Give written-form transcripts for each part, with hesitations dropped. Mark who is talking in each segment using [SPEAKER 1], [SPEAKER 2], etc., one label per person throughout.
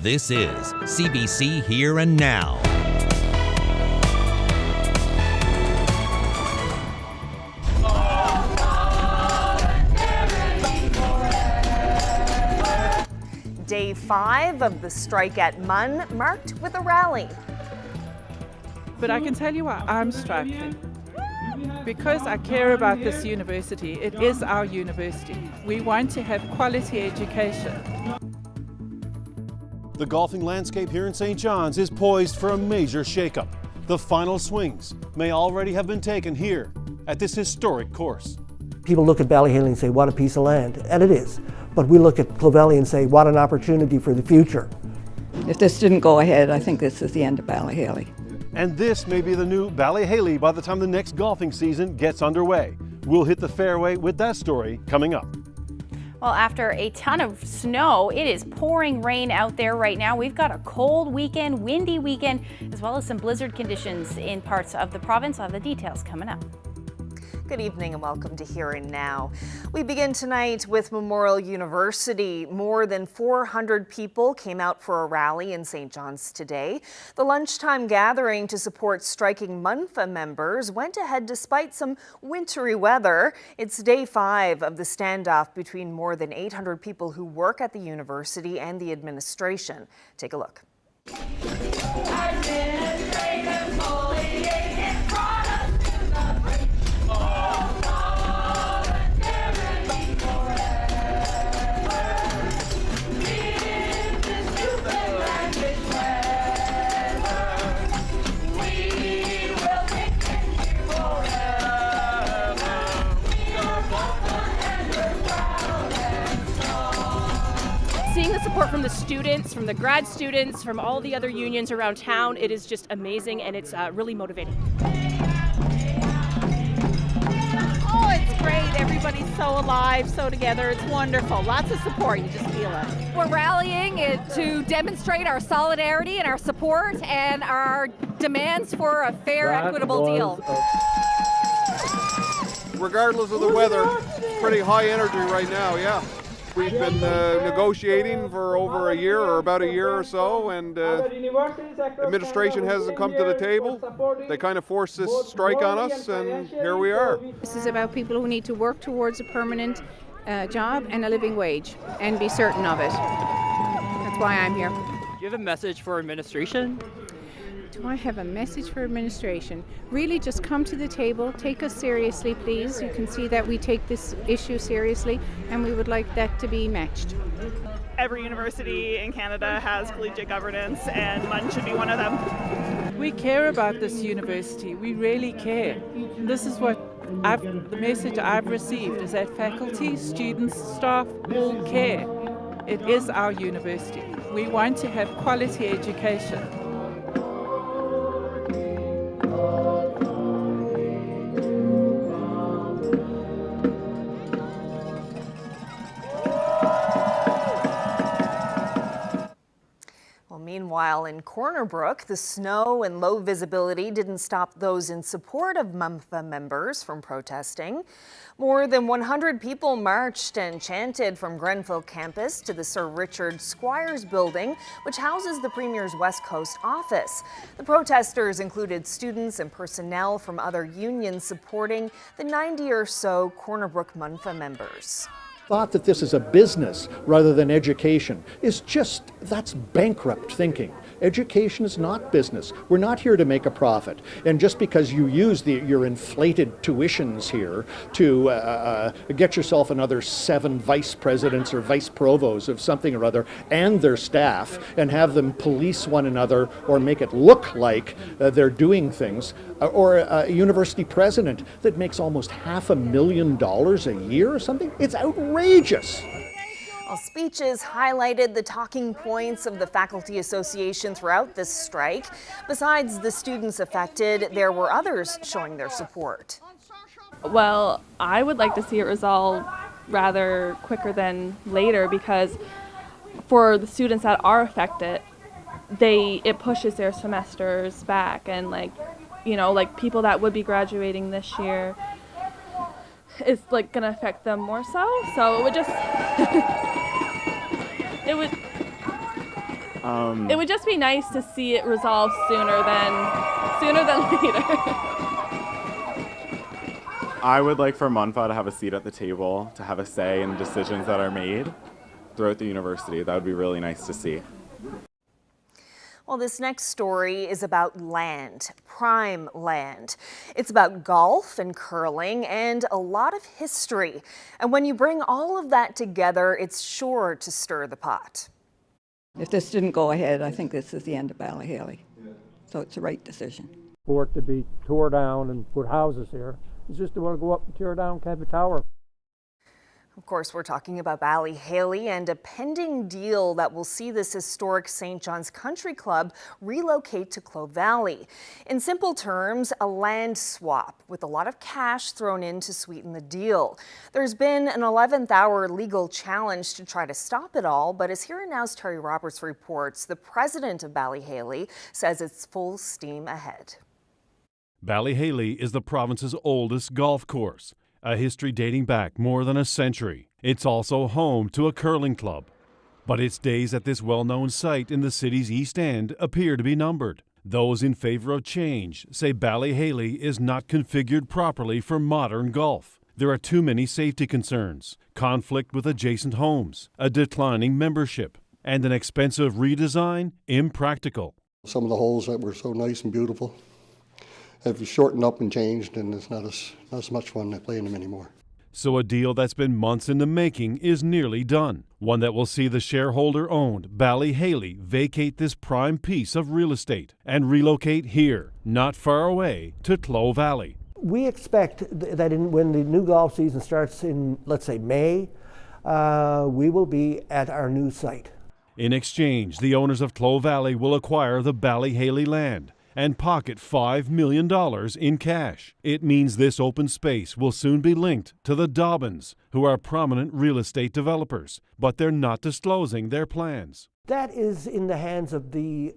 [SPEAKER 1] This is CBC Here and Now.
[SPEAKER 2] Day 5 of the strike at MUN marked with a rally.
[SPEAKER 3] But I can tell you what, I'm striking. Because I care about this university, it is our university. We want to have quality education.
[SPEAKER 4] The golfing landscape here in St. John's is poised for a major shakeup. The final swings may already have been taken here at this historic course.
[SPEAKER 5] People look at Bally Haly and say, what a piece of land, and it is. But we look at Clovelly and say, what an opportunity for the future.
[SPEAKER 6] If this didn't go ahead, I think this is the end of Bally Haly.
[SPEAKER 4] And this may be the new Bally Haly by the time the next golfing season gets underway. We'll hit the fairway with that story coming up.
[SPEAKER 7] Well, after a ton of snow, it is pouring rain out there right now. We've got a cold weekend, windy weekend, as well as some blizzard conditions in parts of the province. I'll have the details coming up.
[SPEAKER 2] Good evening and welcome to Here and Now. We begin tonight with Memorial University. More than 400 people came out for a rally in St. John's today. The lunchtime gathering to support striking MUNFA members went ahead despite some wintry weather. It's day 5 of the standoff between more than 800 people who work at the university and the administration. Take a look.
[SPEAKER 8] Seeing the support from the students, from the grad students, from all the other unions around town, it is just amazing and it's really motivating.
[SPEAKER 9] Oh, it's great. Everybody's so alive, so together. It's wonderful. Lots of support. You just feel it.
[SPEAKER 10] We're rallying to demonstrate our solidarity and our support and our demands for a fair, equitable deal.
[SPEAKER 11] Regardless of the weather, pretty high energy right now, yeah. We've been negotiating for over a year or about a year or so, and administration hasn't come to the table. They kind of forced this strike on us, and here we are.
[SPEAKER 9] This is about people who need to work towards a permanent job and a living wage and be certain of it. That's why I'm here.
[SPEAKER 12] Do you have a message for administration?
[SPEAKER 9] Do I have a message for administration? Really just come to the table, take us seriously, please. You can see that we take this issue seriously and we would like that to be matched.
[SPEAKER 13] Every university in Canada has collegiate governance and MUN should be one of them.
[SPEAKER 3] We care about this university, we really care. This is what the message I've received is that faculty, students, staff all care. It is our university. We want to have quality education.
[SPEAKER 2] Meanwhile, in Corner Brook, the snow and low visibility didn't stop those in support of MUNFA members from protesting. More than 100 people marched and chanted from Grenfell campus to the Sir Richard Squires building, which houses the Premier's West Coast office. The protesters included students and personnel from other unions supporting the 90 or so Corner Brook MUNFA members.
[SPEAKER 14] Thought that this is a business rather than education is just, that's bankrupt thinking. Education is not business. We're not here to make a profit. And just because you use your inflated tuitions here to get yourself another 7 vice presidents or vice provosts of something or other and their staff and have them police one another or make it look like they're doing things, or a university president that makes almost $500,000 a year or something, it's outrageous.
[SPEAKER 2] Well, speeches highlighted the talking points of the Faculty Association throughout this strike. Besides the students affected, there were others showing their support.
[SPEAKER 15] Well, I would like to see it resolved rather quicker than later, because for the students that are affected, it pushes their semesters back, and like people that would be graduating this year, it's like gonna affect them more so. So it would just It would just be nice to see it resolved sooner than later.
[SPEAKER 16] I would like for MUNFA to have a seat at the table, to have a say in the decisions that are made throughout the university. That would be really nice to see.
[SPEAKER 2] Well, this next story is about land, prime land. It's about golf and curling and a lot of history. And when you bring all of that together, it's sure to stir the pot.
[SPEAKER 6] If this didn't go ahead, I think this is the end of Bally Haly. So it's the right decision.
[SPEAKER 17] For it to be tore down and put houses here, it's just to want to go up and tear down Cabot Tower.
[SPEAKER 2] Of course, we're talking about Bally Haly and a pending deal that will see this historic St. John's Country Club relocate to Clove Valley. In simple terms, a land swap with a lot of cash thrown in to sweeten the deal. There's been an 11th hour legal challenge to try to stop it all, but as Here and Now's Terry Roberts reports, the president of Bally Haly says it's full steam ahead.
[SPEAKER 4] Bally Haly is the province's oldest golf course, a history dating back more than a century. It's also home to a curling club. But its days at this well-known site in the city's East End appear to be numbered. Those in favor of change say Bally Haly is not configured properly for modern golf. There are too many safety concerns, conflict with adjacent homes, a declining membership, and an expensive redesign impractical.
[SPEAKER 18] Some of the holes that were so nice and beautiful have shortened up and changed, and it's not as much fun playing them anymore.
[SPEAKER 4] So a deal that's been months in the making is nearly done. One that will see the shareholder-owned Bally Haly vacate this prime piece of real estate and relocate here, not far away, to Clove Valley.
[SPEAKER 5] We expect that when the new golf season starts in, let's say, May, we will be at our new site.
[SPEAKER 4] In exchange, the owners of Clove Valley will acquire the Bally Haly land and pocket $5 million in cash. It means this open space will soon be linked to the Dobbins, who are prominent real estate developers, but they're not disclosing their plans.
[SPEAKER 5] That is in the hands of the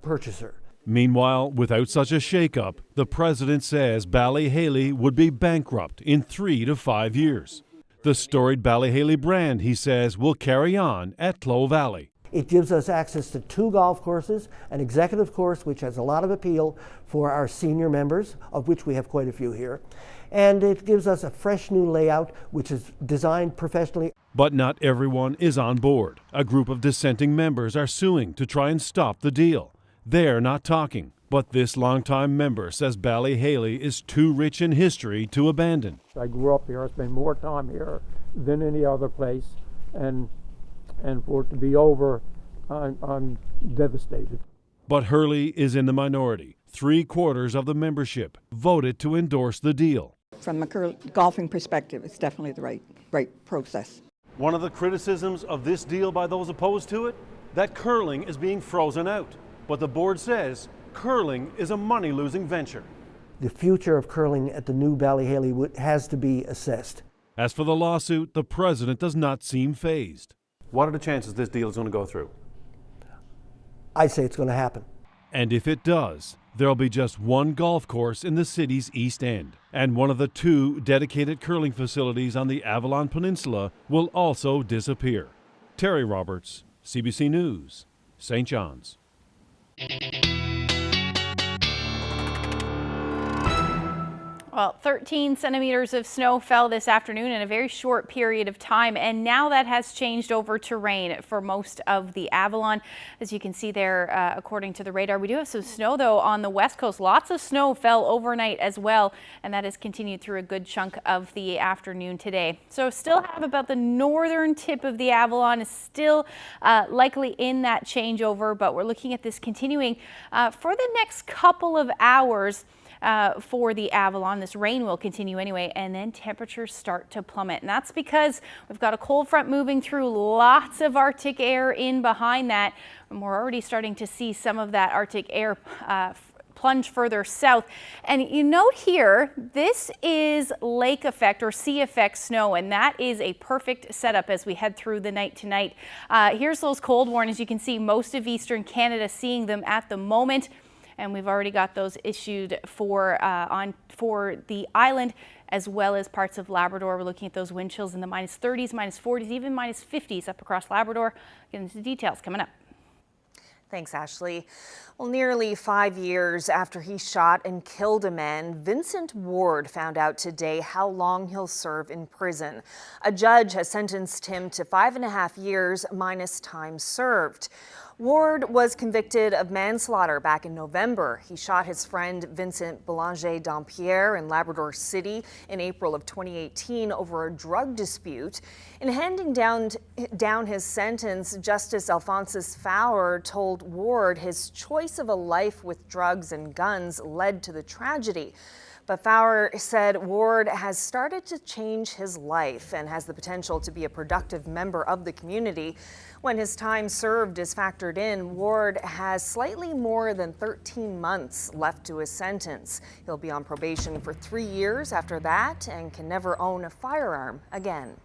[SPEAKER 5] purchaser.
[SPEAKER 4] Meanwhile, without such a shakeup, the president says Bally Haly would be bankrupt in 3 to 5 years. The storied Bally Haly brand, he says, will carry on at Clove Valley.
[SPEAKER 5] It gives us access to 2 golf courses, an executive course which has a lot of appeal for our senior members, of which we have quite a few here. And it gives us a fresh new layout which is designed professionally.
[SPEAKER 4] But not everyone is on board. A group of dissenting members are suing to try and stop the deal. They're not talking, but this longtime member says Bally Haly is too rich in history to abandon.
[SPEAKER 17] I grew up here, I spent more time here than any other place, and for it to be over, I'm devastated.
[SPEAKER 4] But Hurley is in the minority. 3/4 of the membership voted to endorse the deal.
[SPEAKER 6] From a golfing perspective, it's definitely the right process.
[SPEAKER 4] One of the criticisms of this deal by those opposed to it, that curling is being frozen out. But the board says curling is a money-losing venture.
[SPEAKER 5] The future of curling at the new Bally Haly has to be assessed.
[SPEAKER 4] As for the lawsuit, the president does not seem fazed. What are the chances this deal is going to go through?
[SPEAKER 5] I say it's going to happen.
[SPEAKER 4] And if it does, there'll be just one golf course in the city's East End, and one of the 2 dedicated curling facilities on the Avalon Peninsula will also disappear. Terry Roberts, CBC News, St. John's.
[SPEAKER 7] Well, 13 centimeters of snow fell this afternoon in a very short period of time, and now that has changed over to rain for most of the Avalon. As you can see there, according to the radar, we do have some snow, though, on the west coast. Lots of snow fell overnight as well, and that has continued through a good chunk of the afternoon today. So still have about the northern tip of the Avalon is still likely in that changeover, but we're looking at this continuing for the next couple of hours. For the Avalon. This rain will continue anyway, and then temperatures start to plummet. And that's because we've got a cold front moving through, lots of Arctic air in behind that. And we're already starting to see some of that Arctic air plunge further south. And you note here, this is lake effect or sea effect snow, and that is a perfect setup as we head through the night tonight. Here's those cold warnings. You can see most of eastern Canada seeing them at the moment. And we've already got those issued for the island as well as parts of Labrador. We're looking at those wind chills in the -30s, -40s, even -50s up across Labrador. Getting into details coming up.
[SPEAKER 2] Thanks, Ashley. Well, nearly 5 years after he shot and killed a man, Vincent Ward found out today how long he'll serve in prison. A judge has sentenced him to 5.5 years minus time served. Ward was convicted of manslaughter back in November. He shot his friend Vincent Belanger Dampierre in Labrador City in April of 2018 over a drug dispute. In handing down his sentence, Justice Alphonsus Fowler told Ward his choice of a life with drugs and guns led to the tragedy. But Fowler said Ward has started to change his life and has the potential to be a productive member of the community. When his time served is factored in, Ward has slightly more than 13 months left to his sentence. He'll be on probation for 3 years after that and can never own a firearm again.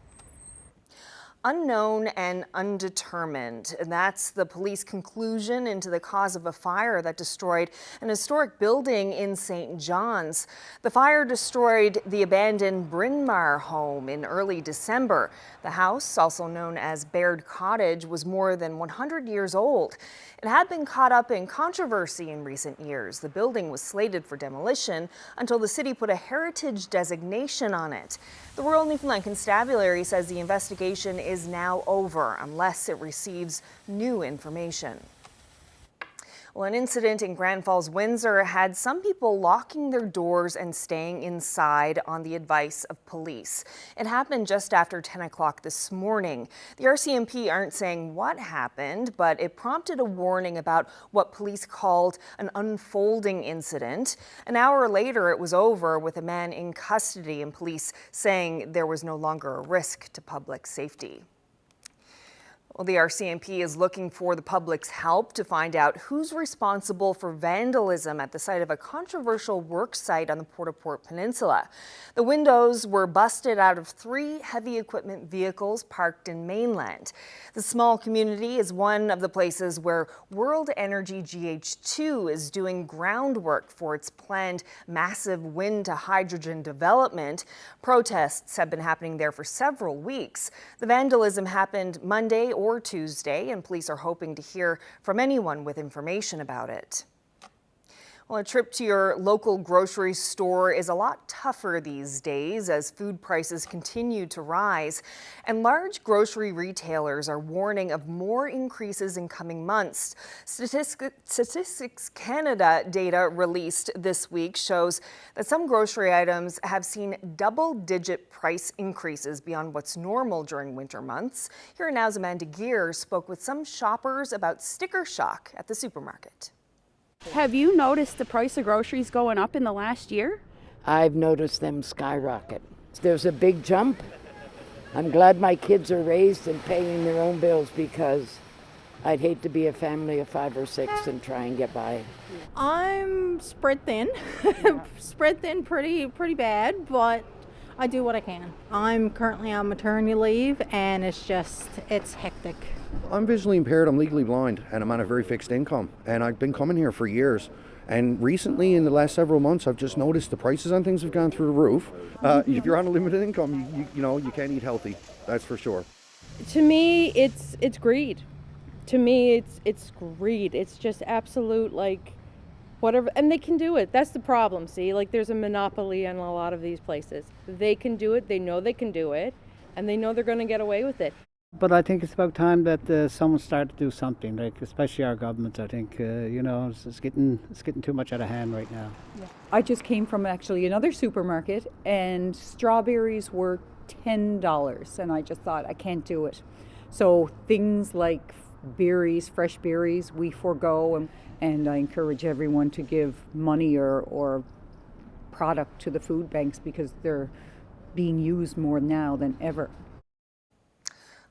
[SPEAKER 2] Unknown and undetermined. That's the police conclusion into the cause of a fire that destroyed an historic building in St. John's. The fire destroyed the abandoned Bryn Mawr home in early December. The house, also known as Baird Cottage, was more than 100 years old. It had been caught up in controversy in recent years. The building was slated for demolition until the city put a heritage designation on it. The Royal Newfoundland Constabulary says the investigation is now over unless it receives new information. Well, an incident in Grand Falls, Windsor had some people locking their doors and staying inside on the advice of police. It happened just after 10 o'clock this morning. The RCMP aren't saying what happened, but it prompted a warning about what police called an unfolding incident. An hour later, it was over with a man in custody and police saying there was no longer a risk to public safety. Well, the RCMP is looking for the public's help to find out who's responsible for vandalism at the site of a controversial work site on the Port-au-Port Peninsula. The windows were busted out of 3 heavy equipment vehicles parked in mainland. The small community is one of the places where World Energy GH2 is doing groundwork for its planned massive wind to hydrogen development. Protests have been happening there for several weeks. The vandalism happened Monday or Tuesday, and police are hoping to hear from anyone with information about it. Well, a trip to your local grocery store is a lot tougher these days as food prices continue to rise, and large grocery retailers are warning of more increases in coming months. Statistics Canada data released this week shows that some grocery items have seen double-digit price increases beyond what's normal during winter months. Here Now's Amanda Gear spoke with some shoppers about sticker shock at the supermarket.
[SPEAKER 19] Have you noticed the price of groceries going up in the last year?
[SPEAKER 20] I've noticed them skyrocket. There's a big jump. I'm glad my kids are raised and paying their own bills because I'd hate to be a family of 5 or 6 and try and get by.
[SPEAKER 21] I'm spread thin, pretty bad, but I do what I can. I'm currently on maternity leave and it's hectic.
[SPEAKER 22] I'm visually impaired, I'm legally blind, and I'm on a very fixed income. And I've been coming here for years. And recently, in the last several months, I've just noticed the prices on things have gone through the roof. If you're on a limited income, you can't eat healthy, that's for sure.
[SPEAKER 23] To me, it's greed. To me, it's greed. It's just absolute, whatever, and they can do it. That's the problem, see? There's a monopoly on a lot of these places. They can do it, they know they can do it, and they know they're going to get away with it.
[SPEAKER 24] But I think it's about time that someone started to do something, especially our government. I think, it's getting too much out of hand right now.
[SPEAKER 25] Yeah. I just came from actually another supermarket, and strawberries were $10, and I just thought, I can't do it. So things like berries, fresh berries, we forego, and I encourage everyone to give money or product to the food banks because they're being used more now than ever.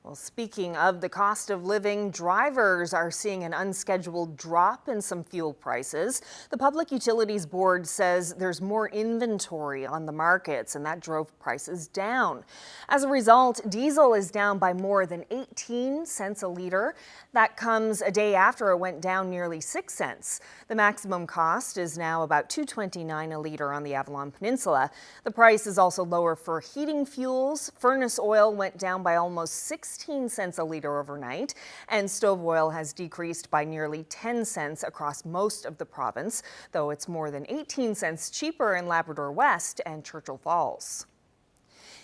[SPEAKER 2] Well, speaking of the cost of living, drivers are seeing an unscheduled drop in some fuel prices. The Public Utilities Board says there's more inventory on the markets, and that drove prices down. As a result, diesel is down by more than 18 cents a litre. That comes a day after it went down nearly 6 cents. The maximum cost is now about $2.29 a litre on the Avalon Peninsula. The price is also lower for heating fuels. Furnace oil went down by almost 6 16 cents a litre overnight, and stove oil has decreased by nearly 10 cents across most of the province, though it's more than 18 cents cheaper in Labrador West and Churchill Falls.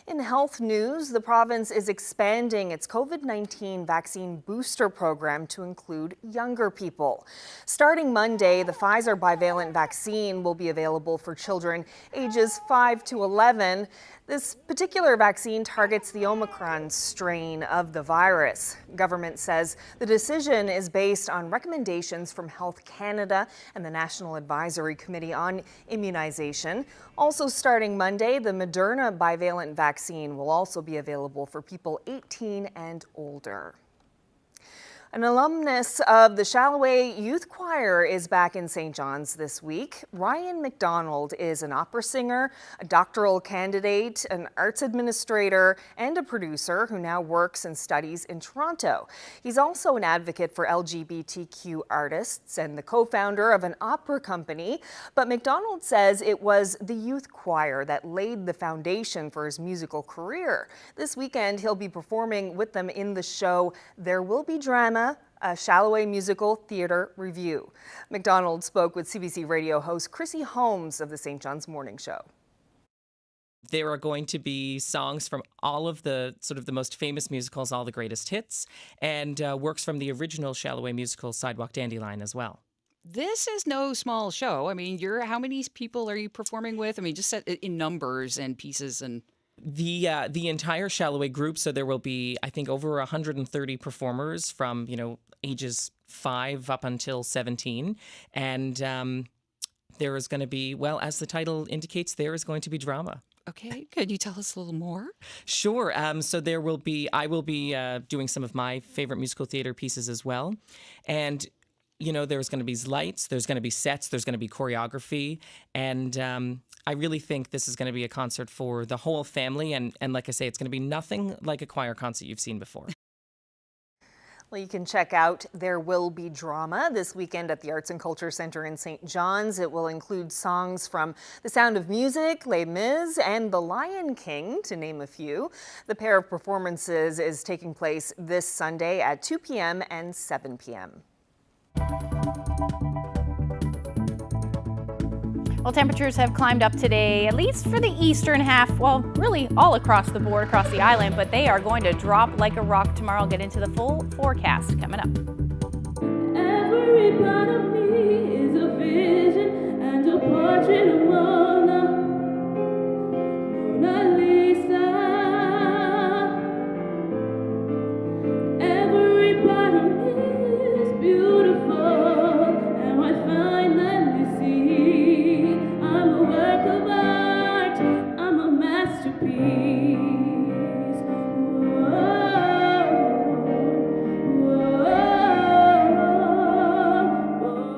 [SPEAKER 2] In health news, the province is expanding its COVID-19 vaccine booster program to include younger people. Starting Monday, the Pfizer bivalent vaccine will be available for children ages 5 to 11. This particular vaccine targets the Omicron strain of the virus. Government says the decision is based on recommendations from Health Canada and the National Advisory Committee on Immunization. Also starting Monday, the Moderna bivalent vaccine will also be available for people 18 and older. An alumnus of the Challoway Youth Choir is back in St. John's this week. Ryan McDonald is an opera singer, a doctoral candidate, an arts administrator, and a producer who now works and studies in Toronto. He's also an advocate for LGBTQ artists and the co-founder of an opera company. But McDonald says it was the youth choir that laid the foundation for his musical career. This weekend, he'll be performing with them in the show There Will Be Drama, a Challoway musical theatre review. McDonald spoke with CBC radio host Chrissy Holmes of the St. John's Morning Show.
[SPEAKER 1] There are going to be songs from all of the sort of the most famous musicals, all the greatest hits, and works from the original Challoway musical Sidewalk Dandelion as well.
[SPEAKER 8] This is no small show. I mean, how many people are you performing with? I mean, just in numbers and pieces and...
[SPEAKER 1] The entire Challoway group, so there will be, I think, over 130 performers from, ages 5 up until 17. And there is going to be, well, as the title indicates, there is going to be drama.
[SPEAKER 8] Okay, could you tell us a little more?
[SPEAKER 1] Sure. So I will be doing some of my favorite musical theater pieces as well. And there's going to be lights, there's going to be sets, there's going to be choreography. And I really think this is going to be a concert for the whole family. And like I say, it's going to be nothing like a choir concert you've seen before.
[SPEAKER 2] Well, you can check out There Will Be Drama this weekend at the Arts and Culture Centre in St. John's. It will include songs from The Sound of Music, Les Mis, and The Lion King, to name a few. The pair of performances is taking place this Sunday at 2 p.m. and 7 p.m.
[SPEAKER 7] Well, temperatures have climbed up today, at least for the eastern half, well, really all across the board, across the island, but they are going to drop like a rock tomorrow. I'll get into the full forecast coming up.
[SPEAKER 10] Every part of me is a vision and a portrait of Mona Lisa. Every part of me is beautiful, and I finally see I'm a work of art, I'm a masterpiece. Whoa, whoa, whoa.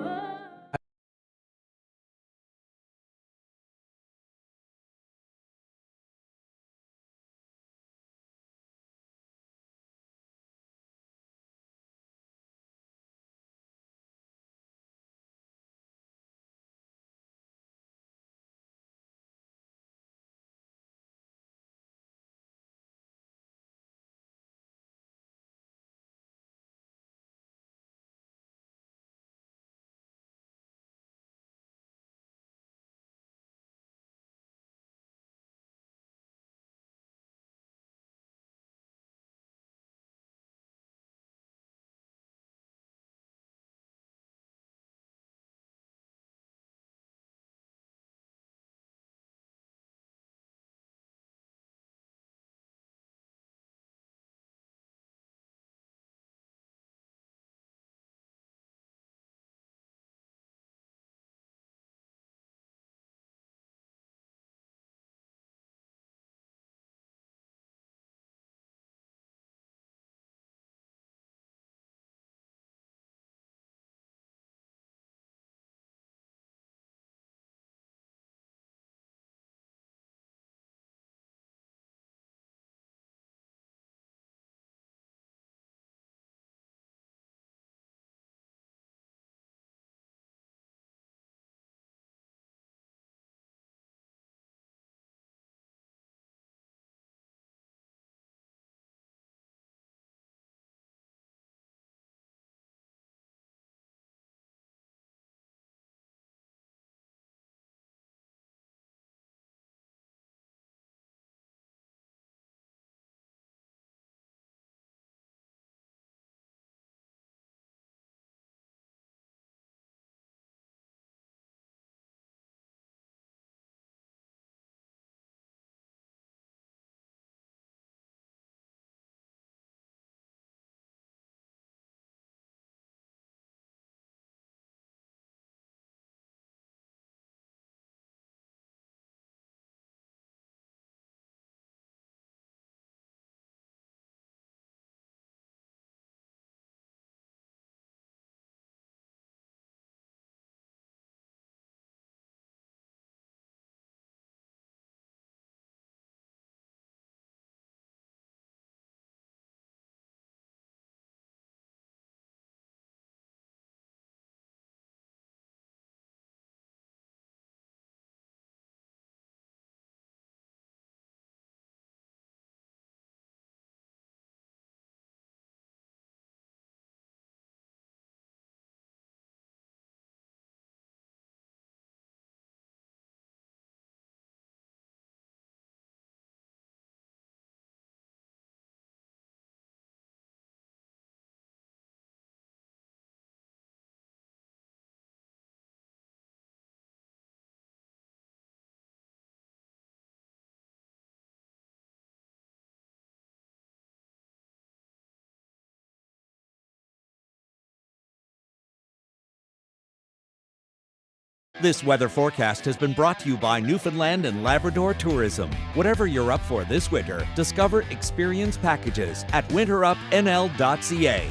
[SPEAKER 3] This weather forecast has been brought to you by Newfoundland and Labrador Tourism. Whatever you're up for this winter, discover experience packages at winterupnl.ca.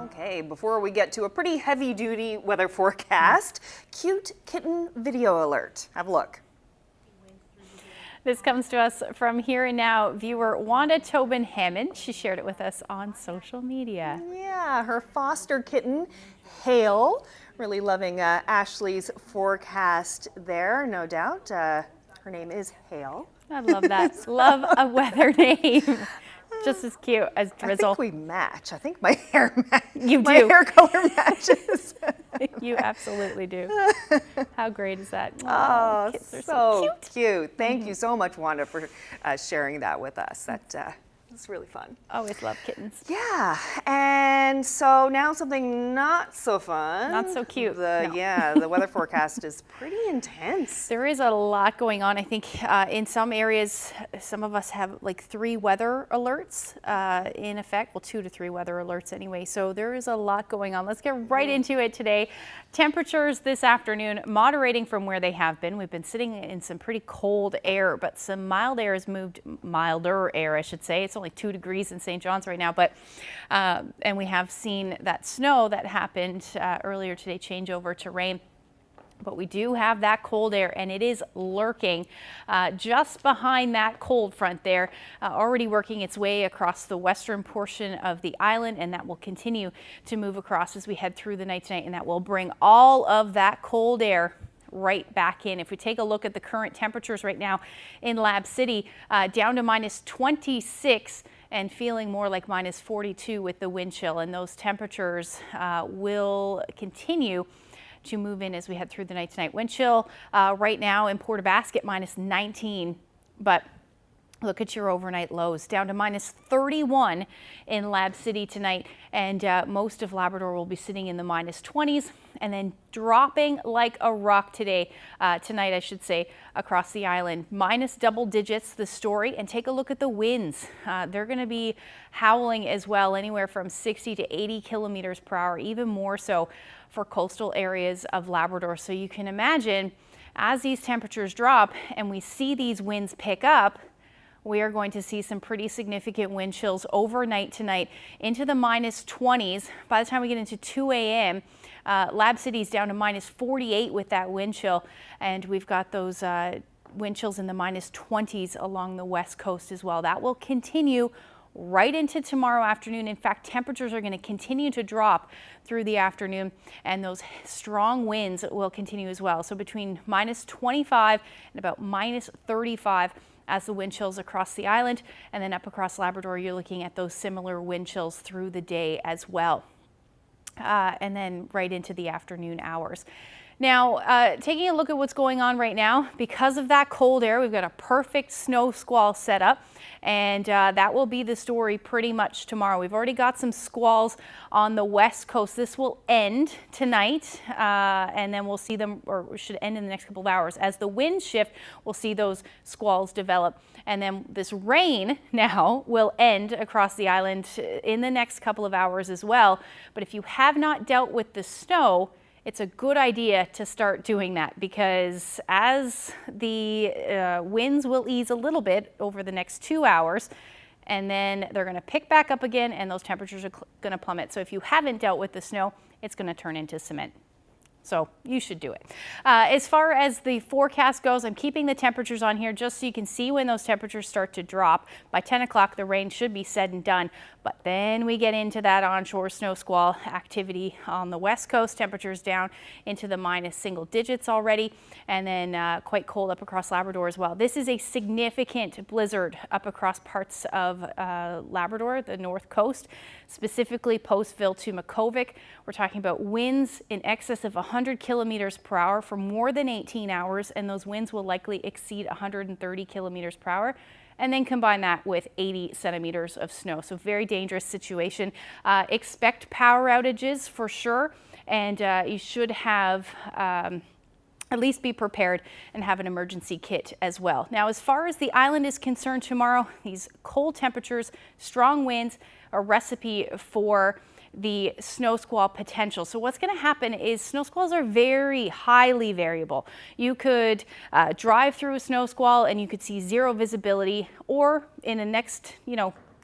[SPEAKER 2] Okay, before we get to a pretty heavy-duty weather forecast, cute kitten video alert. Have a look.
[SPEAKER 7] This comes to us from Here and Now viewer Wanda Tobin Hammond. She shared it with us on social media.
[SPEAKER 2] Yeah, her foster kitten, Hale, really loving Ashley's forecast there, no doubt. Her name is Hale.
[SPEAKER 7] I love that. Love a weather name. Just as cute as Drizzle.
[SPEAKER 2] I think we match. I think my hair
[SPEAKER 7] You
[SPEAKER 2] my
[SPEAKER 7] do.
[SPEAKER 2] hair color matches.
[SPEAKER 7] You absolutely do. How great is that?
[SPEAKER 2] Oh,
[SPEAKER 7] kids are
[SPEAKER 2] so cute. Thank you so much, Wanda, for sharing that with us. That's really fun.
[SPEAKER 7] Always love kittens.
[SPEAKER 2] Yeah, and so now something not so fun.
[SPEAKER 7] Not so cute.
[SPEAKER 2] Yeah, the weather forecast is pretty intense.
[SPEAKER 7] There is a lot going on. I think in some areas, some of us have like 3 weather alerts in effect. Well, 2 to 3 weather alerts anyway. So there is a lot going on. Let's get right into it today. Temperatures this afternoon moderating from where they have been. We've been sitting in some pretty cold air, but some mild air has moved, milder air, I should say. It's only 2 degrees in St. John's right now, but and we have seen that snow that happened earlier today change over to rain. But we do have that cold air, and it is lurking just behind that cold front there, already working its way across the western portion of the island, and that will continue to move across as we head through the night tonight, and that will bring all of that cold air right back in. If we take a look at the current temperatures right now in Lab City, down to minus 26 and feeling more like minus 42 with the wind chill, and those temperatures will continue to move in as we head through the night tonight. Wind chill right now in Port Basket minus 19, but look at your overnight lows, down to minus 31 in Lab City tonight, and most of Labrador will be sitting in the minus 20s, and then dropping like a rock tonight, I should say, across the island. Minus double digits, the story, and take a look at the winds. They're going to be howling as well, anywhere from 60 to 80 kilometers per hour, even more so for coastal areas of Labrador. So you can imagine, as these temperatures drop and we see these winds pick up, we are going to see some pretty significant wind chills overnight tonight into the minus 20s. By the time we get into 2 a.m., Lab City's down to minus 48 with that wind chill, and we've got those wind chills in the minus 20s along the west coast as well. That will continue right into tomorrow afternoon. In fact, temperatures are going to continue to drop through the afternoon, and those strong winds will continue as well. So between minus 25 and about minus 35 as the wind chills across the island, and then up across Labrador, you're looking at those similar wind chills through the day as well. And then right into the afternoon hours. Now, taking a look at what's going on right now, because of that cold air, we've got a perfect snow squall set up, and that will be the story pretty much tomorrow. We've already got some squalls on the west coast. This will end tonight, and then we'll see them, or should end in the next couple of hours. As the winds shift, we'll see those squalls develop. And then this rain now will end across the island in the next couple of hours as well. But if you have not dealt with the snow, it's a good idea to start doing that, because as the winds will ease a little bit over the next 2 hours, and then they're going to pick back up again, and those temperatures are going to plummet. So if you haven't dealt with the snow, it's going to turn into cement. So you should do it. As far as the forecast goes, I'm keeping the temperatures on here just so you can see when those temperatures start to drop. By 10 o'clock, the rain should be said and done. But then we get into that onshore snow squall activity on the west coast. Temperatures down into the minus single digits already, and then quite cold up across Labrador as well. This is a significant blizzard up across parts of Labrador, the north coast, specifically Postville to Makovic. We're talking about winds in excess of 100 kilometers per hour for more than 18 hours, and those winds will likely exceed 130 kilometers per hour. And then combine that with 80 centimeters of snow. So very dangerous situation. Expect power outages for sure, and you should have at least be prepared and have an emergency kit as well. Now, as far as the island is concerned tomorrow, these cold temperatures, strong winds, a recipe for the snow squall potential. So what's going to happen is snow squalls are very highly variable. You could drive through a snow squall and you could see zero visibility, or in the next,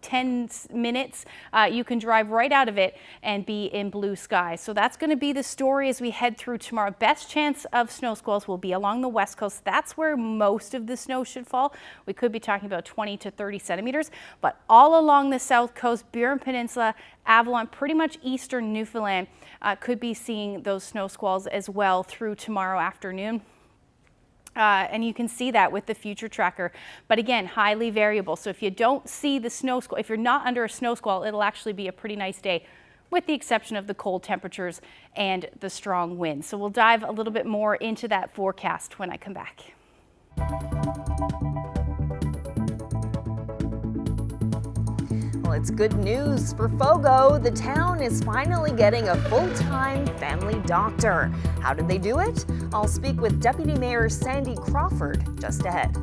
[SPEAKER 7] 10 minutes, you can drive right out of it and be in blue skies. So that's going to be the story as we head through tomorrow. Best chance of snow squalls will be along the west coast. That's where most of the snow should fall. We could be talking about 20 to 30 centimeters, but all along the south coast, Burin Peninsula, Avalon, pretty much eastern Newfoundland, could be seeing those snow squalls as well through tomorrow afternoon. And you can see that with the future tracker, but again, highly variable. So if you don't see the snow squall, if you're not under a snow squall, it'll actually be a pretty nice day, with the exception of the cold temperatures and the strong winds. So we'll dive a little bit more into that forecast when I come back.
[SPEAKER 2] Well, it's good news for Fogo. The town is finally getting a full-time family doctor. How did they do it? I'll speak with Deputy Mayor Sandy Crawford just ahead.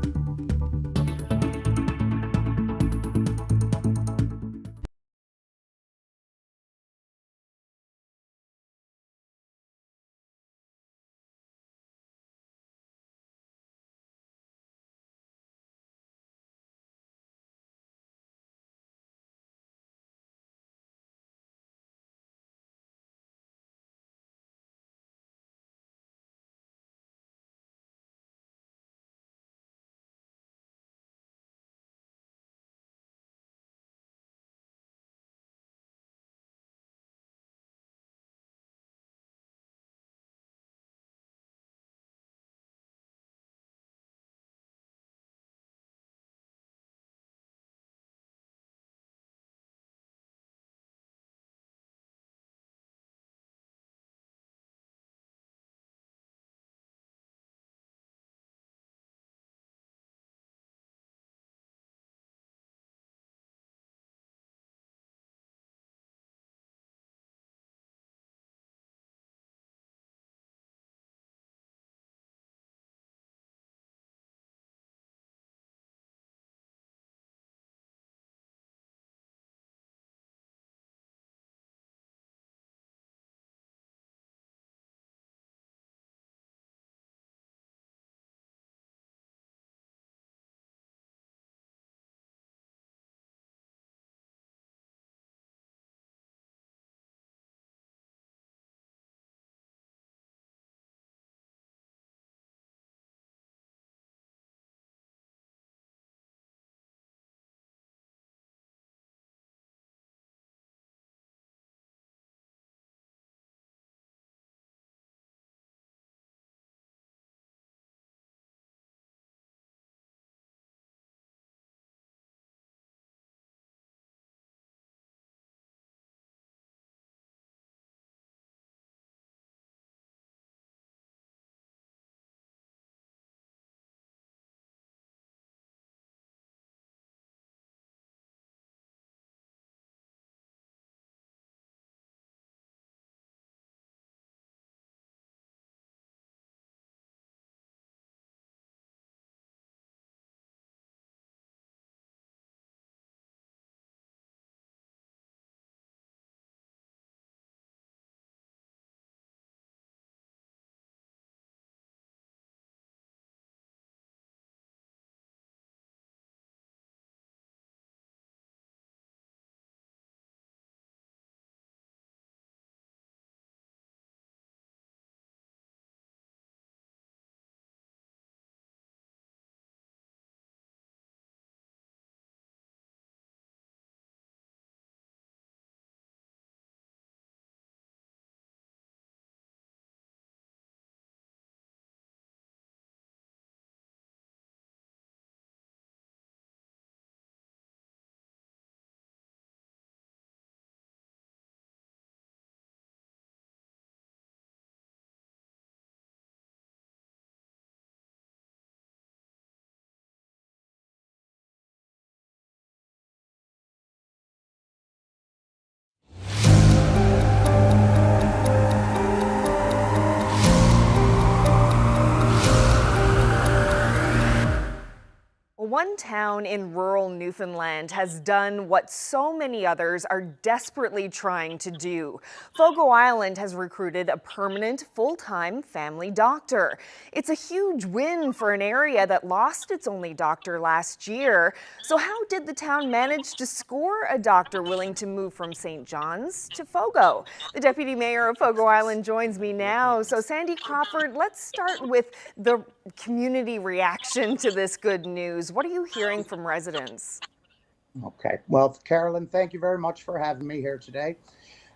[SPEAKER 2] One town in rural Newfoundland has done what so many others are desperately trying to do. Fogo Island has recruited a permanent, full-time family doctor. It's a huge win for an area that lost its only doctor last year. So how did the town manage to score a doctor willing to move from St. John's to Fogo? The Deputy Mayor of Fogo Island joins me now. So Sandy Crawford, let's start with the community reaction to this good news. What are you hearing from residents?
[SPEAKER 9] Okay. Well, Carolyn, thank you very much for having me here today.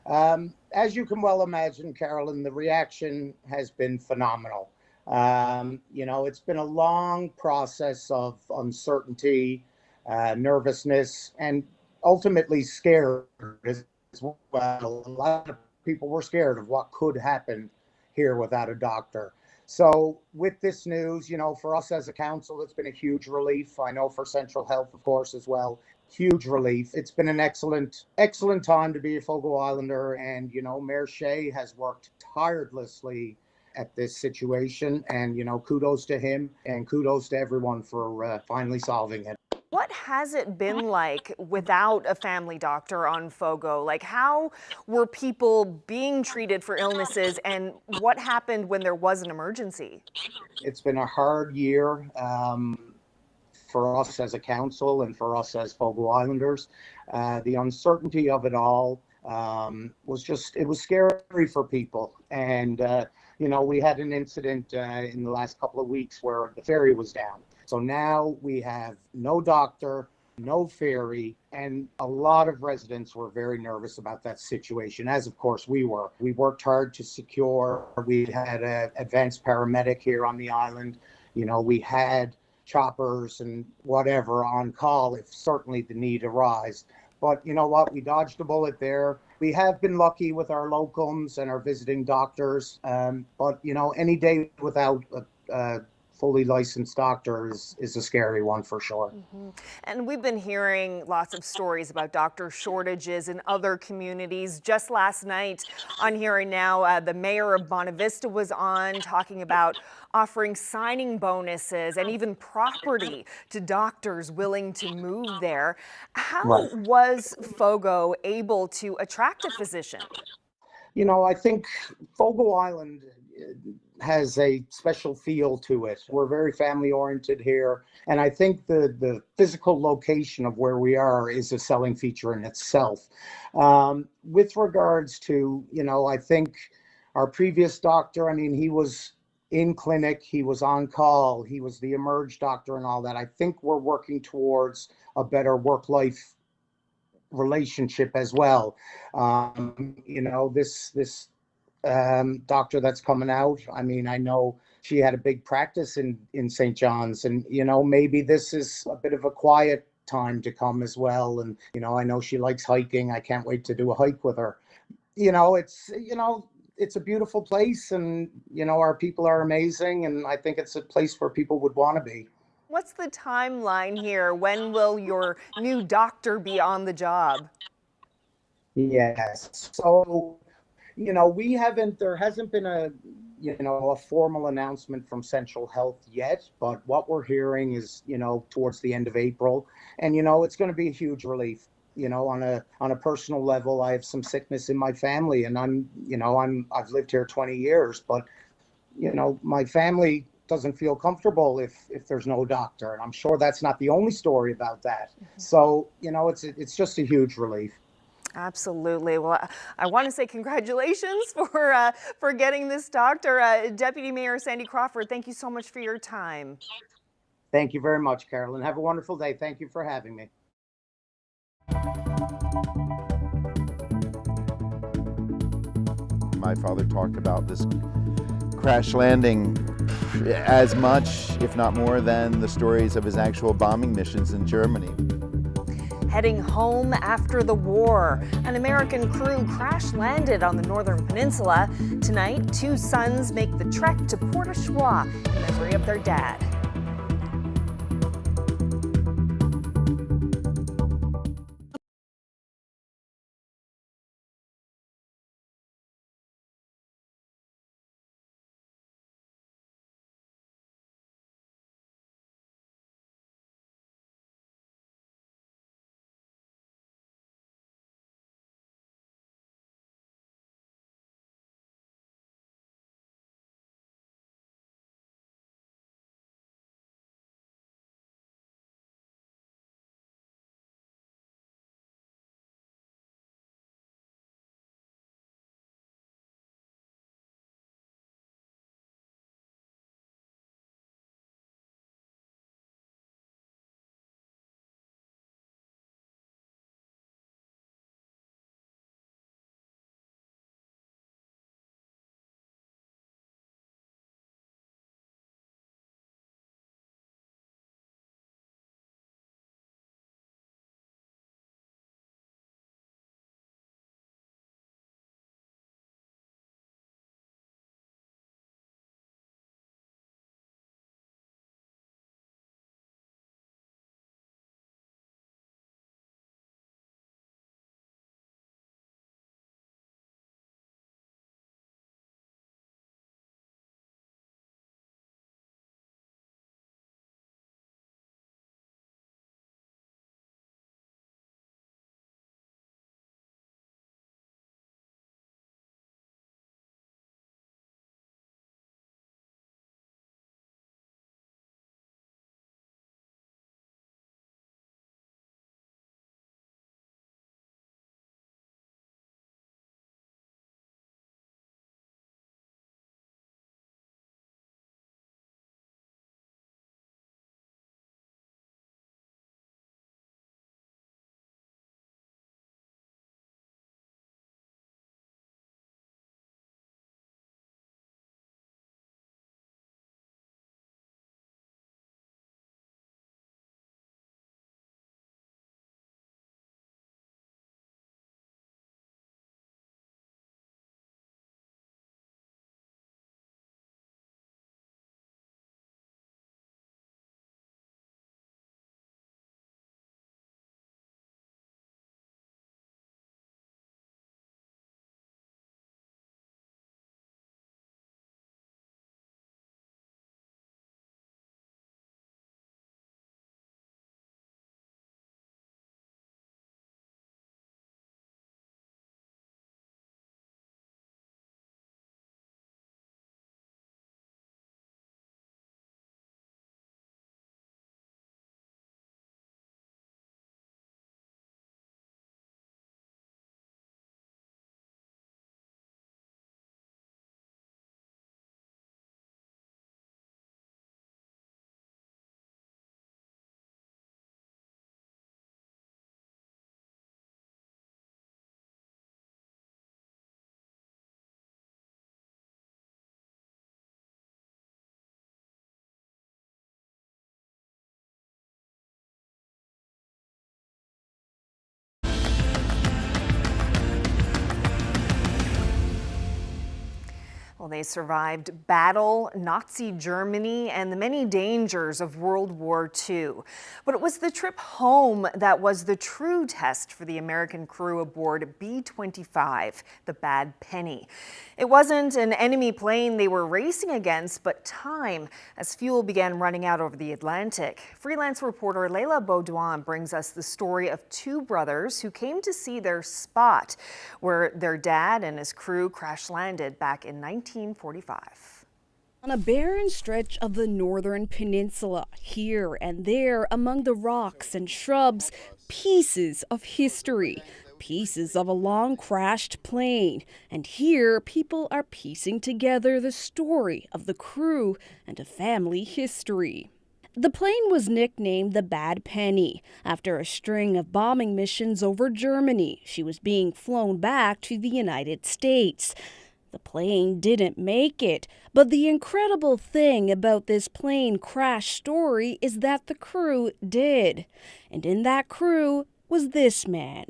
[SPEAKER 9] As you can well imagine, Carolyn, the reaction has been phenomenal. It's been a long process of uncertainty, nervousness, and ultimately scared as well. A lot of people were scared of what could happen here without a doctor. So with this news, for us as a council, it's been a huge relief. I know for Central Health, of course, as well, huge relief. It's been an excellent time to be a Fogo Islander. And, Mayor Shea has worked tirelessly at this situation. And, kudos to him and kudos to everyone for finally solving it.
[SPEAKER 2] What has it been like without a family doctor on Fogo? Like, how were people being treated for illnesses, and what happened when there was an emergency?
[SPEAKER 9] It's been a hard year for us as a council and for us as Fogo Islanders. The uncertainty of it all it was scary for people. And, we had an incident in the last couple of weeks where the ferry was down. So now we have no doctor, no ferry, and a lot of residents were very nervous about that situation, as of course we were. We worked hard to secure, we had an advanced paramedic here on the island. We had choppers and whatever on call if certainly the need arose. But you know what? We dodged a bullet there. We have been lucky with our locums and our visiting doctors. But, any day without a fully licensed doctor is a scary one for sure.
[SPEAKER 2] Mm-hmm. And we've been hearing lots of stories about doctor shortages in other communities. Just last night on Hearing Now, the mayor of Bonavista was on talking about offering signing bonuses and even property to doctors willing to move there. How was Fogo able to attract a physician?
[SPEAKER 9] I think Fogo Island has a special feel to it. We're very family oriented here. And I think the physical location of where we are is a selling feature in itself. With regards to, I think our previous doctor, he was in clinic, he was on call, he was the emerge doctor and all that. I think we're working towards a better work-life relationship as well. This doctor that's coming out, I know she had a big practice in St. John's, and maybe this is a bit of a quiet time to come as well. And I know she likes hiking. I can't wait to do a hike with her. It's a beautiful place, and our people are amazing, and I think it's a place where people would want to be.
[SPEAKER 2] What's the timeline here? When will your new doctor be on the job?
[SPEAKER 9] Yes. So, there hasn't been a formal announcement from Central Health yet, but what we're hearing is, towards the end of April. And, it's going to be a huge relief. On a personal level, I have some sickness in my family, and I've lived here 20 years, but, my family doesn't feel comfortable if there's no doctor. And I'm sure that's not the only story about that. Mm-hmm. So, it's just a huge relief.
[SPEAKER 2] Absolutely. Well, I want to say congratulations for getting this doctor. Deputy Mayor Sandy Crawford, thank you so much for your time.
[SPEAKER 9] Thank you very much, Carolyn. Have a wonderful day. Thank you for having me.
[SPEAKER 11] My father talked about this crash landing as much, if not more, than the stories of his actual bombing missions in Germany.
[SPEAKER 2] Heading home after the war, an American crew crash-landed on the Northern Peninsula. Tonight, two sons make the trek to Port-au-Choix in memory of their dad. Well, they survived battle, Nazi Germany, and the many dangers of World War II. But it was the trip home that was the true test for the American crew aboard B-25, the Bad Penny. It wasn't an enemy plane they were racing against, but time, as fuel began running out over the Atlantic. Freelance reporter Leila Baudouin brings us the story of two brothers who came to see their spot, where their dad and his crew crash-landed back in 1945.
[SPEAKER 12] On a barren stretch of the northern peninsula, here and there among the rocks and shrubs, pieces of history, pieces of a long crashed plane. And here people are piecing together the story of the crew and a family history. The plane was nicknamed the Bad Penny after a string of bombing missions over Germany. She was being flown back to the United States. The plane didn't make it, but the incredible thing about this plane crash story is that the crew did. And in that crew was this man.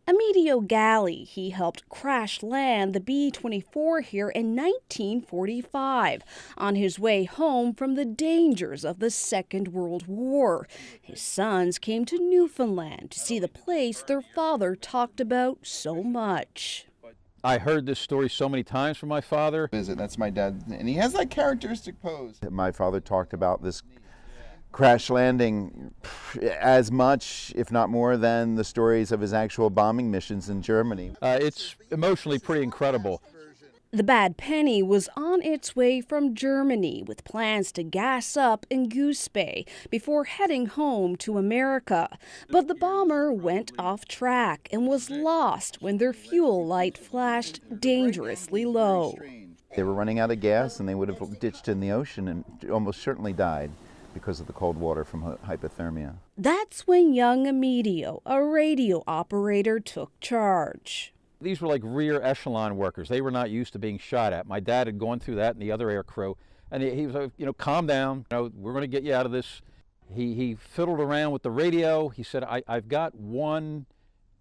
[SPEAKER 12] Fogo Island, he helped crash land the B-24 here in 1945 on his way home from the dangers of the Second World War. His sons came to Newfoundland to see the place their father talked about so much.
[SPEAKER 13] I heard this story so many times from my father.
[SPEAKER 11] That's my dad, and he has that characteristic pose. My father talked about this crash landing as much, if not more, than the stories of his actual bombing missions in Germany.
[SPEAKER 13] It's emotionally pretty incredible.
[SPEAKER 12] The Bad Penny was on its way from Germany with plans to gas up in Goose Bay before heading home to America. But the bomber went off track and was lost when their fuel light flashed dangerously low.
[SPEAKER 11] They were running out of gas and they would have ditched in the ocean and almost certainly died because of the cold water from hypothermia.
[SPEAKER 12] That's when young Emilio, a radio operator, took charge.
[SPEAKER 13] These were like rear echelon workers. They were not used to being shot at. My dad had gone through that and the other air crew. And he was, calm down. We're going to get you out of this. He fiddled around with the radio. He said, I've got one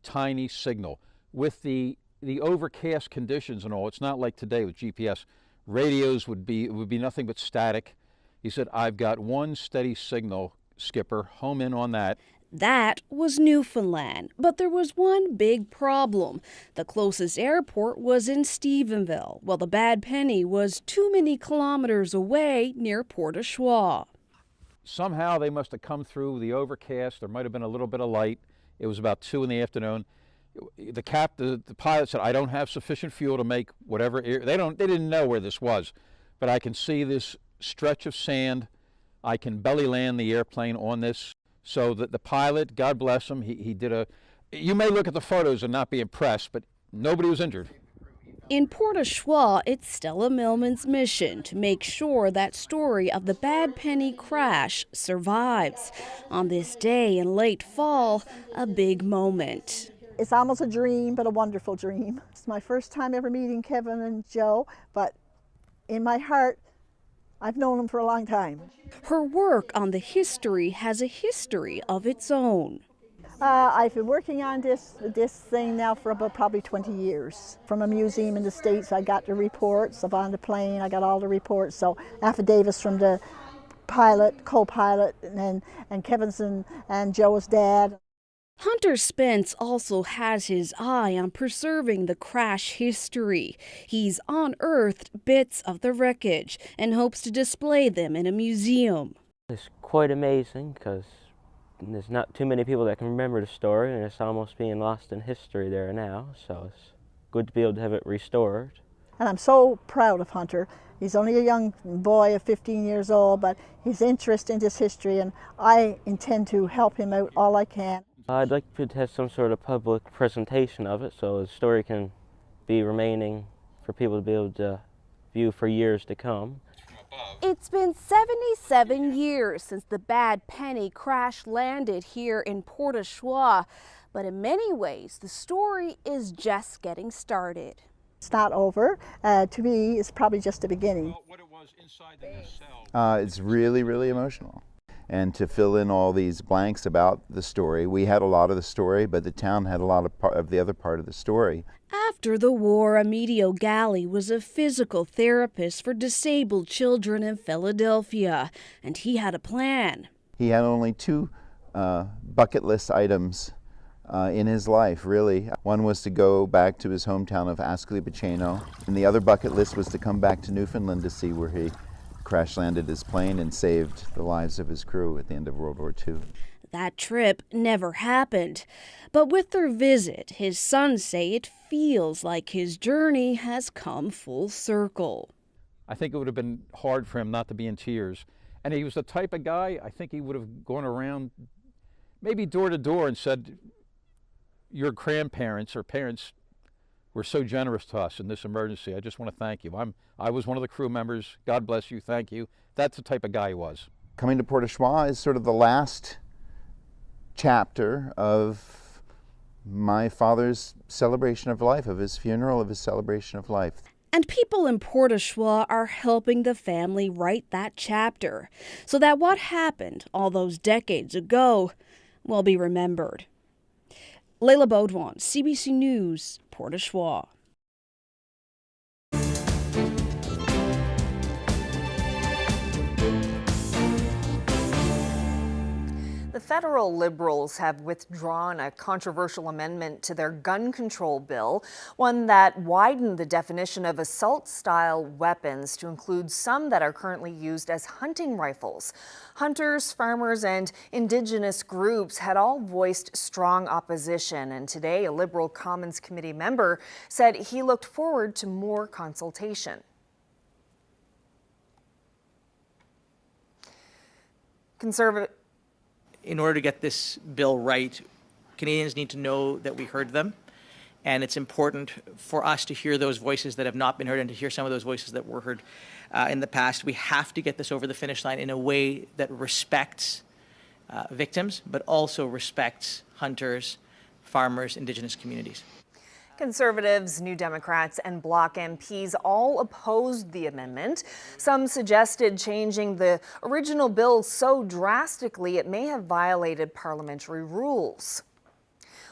[SPEAKER 13] tiny signal. With the overcast conditions and all, it's not like today with GPS. Radios would be nothing but static. He said, I've got one steady signal, Skipper. Home in on that.
[SPEAKER 12] That was Newfoundland, but there was one big problem. The closest airport was in Stephenville, while the Bad Penny was too many kilometers away near Port-au-Choix.
[SPEAKER 13] Somehow they must have come through the overcast. There might have been a little bit of light. It was about 2 in the afternoon. The pilot said, I don't have sufficient fuel to make whatever. They didn't know where this was, but I can see this stretch of sand. I can belly land the airplane on this. So that the pilot, God bless him, he did you may look at the photos and not be impressed, but nobody was injured.
[SPEAKER 12] In Port-au-Choix, it's Stella Millman's mission to make sure that story of the Bad Penny crash survives. On this day in late fall, a big moment.
[SPEAKER 14] It's almost a dream, but a wonderful dream. It's my first time ever meeting Kevin and Joe, but in my heart, I've known them for a long time.
[SPEAKER 12] Her work on the history has a history of its own.
[SPEAKER 14] I've been working on this thing now for about probably 20 years. From a museum in the States, I got the reports of on the plane. I got all the reports, so affidavits from the pilot, co-pilot, and Kevin's and Joe's dad.
[SPEAKER 12] Hunter Spence also has his eye on preserving the crash history. He's unearthed bits of the wreckage and hopes to display them in a museum.
[SPEAKER 15] It's quite amazing because there's not too many people that can remember the story, and it's almost being lost in history there now, so it's good to be able to have it restored.
[SPEAKER 14] And I'm so proud of Hunter. He's only a young boy of 15 years old, but his interest in this history, and I intend to help him out all I can.
[SPEAKER 15] I'd like to have some sort of public presentation of it so the story can be remaining for people to be able to view for years to come.
[SPEAKER 12] It's been 77 years since the Bad Penny crash landed here in Port-au-Choix, but in many ways the story is just getting started.
[SPEAKER 14] It's not over. To me, it's probably just the beginning.
[SPEAKER 11] It's really, really emotional. and to fill in all these blanks about the story. We had a lot of the story, but the town had a lot of the other part of the story.
[SPEAKER 12] After the war, Amidio Galli was a physical therapist for disabled children in Philadelphia, and he had a plan.
[SPEAKER 11] He had only two bucket list items in his life, really. One was to go back to his hometown of Ascoli-Piceno, and the other bucket list was to come back to Newfoundland to see where he crash landed his plane and saved the lives of his crew at the end of World War II.
[SPEAKER 12] That trip never happened, but with their visit, his sons say it feels like his journey has come full circle.
[SPEAKER 13] I think it would have been hard for him not to be in tears. And he was the type of guy, I think he would have gone around maybe door to door and said, your grandparents or parents were so generous to us in this emergency. I just want to thank you. I was one of the crew members. God bless you. Thank you. That's the type of guy he was.
[SPEAKER 11] Coming to Port au Choix is sort of the last chapter of my father's celebration of life, of his funeral, of his celebration of life.
[SPEAKER 12] And people in Port au Choix are helping the family write that chapter so that what happened all those decades ago will be remembered. Layla Baudouin, CBC News, Port au Choix.
[SPEAKER 2] The federal Liberals have withdrawn a controversial amendment to their gun control bill, one that widened the definition of assault-style weapons to include some that are currently used as hunting rifles. Hunters, farmers, and Indigenous groups had all voiced strong opposition, and today a Liberal Commons Committee member said he looked forward to more consultation.
[SPEAKER 5] In order to get this bill right, Canadians need to know that we heard them. And it's important for us to hear those voices that have not been heard and to hear some of those voices that were heard in the past. We have to get this over the finish line in a way that respects victims, but also respects hunters, farmers, Indigenous communities.
[SPEAKER 2] Conservatives, New Democrats, and Bloc MPs all opposed the amendment. Some suggested changing the original bill so drastically it may have violated parliamentary rules.